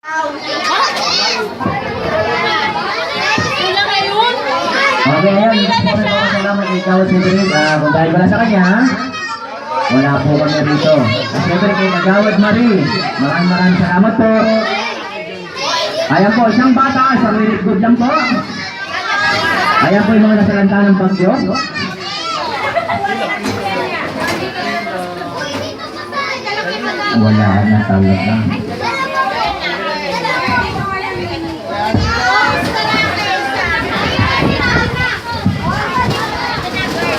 Okay, ayun. Salamat ikaw, Cedric. Kung dahil wala sa kanya, wala po kami rito. At syempre kay Kagawad Marie, maraming salamat po. Ayan po, isang bata, isang minute good lang po. Ayan po yung mga nasalanta ng bagyo. Wala na talaga.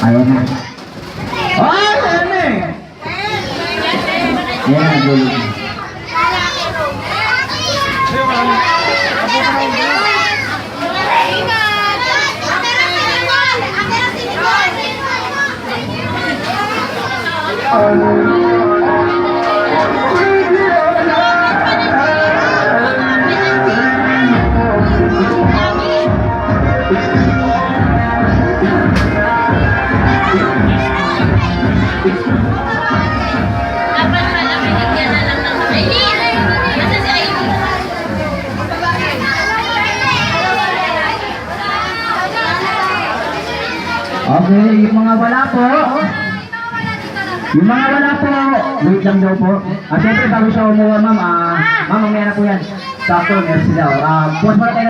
Ayaw na. Ay! Ayaw na eh! Yan ang gulo. Okay, yung mga wala po. Yung mga wala po, wait lang daw po. Siyempre bago siya umuha, ma'am, mamaya na po yan. Sakto, merci daw. Buwas pala tayo.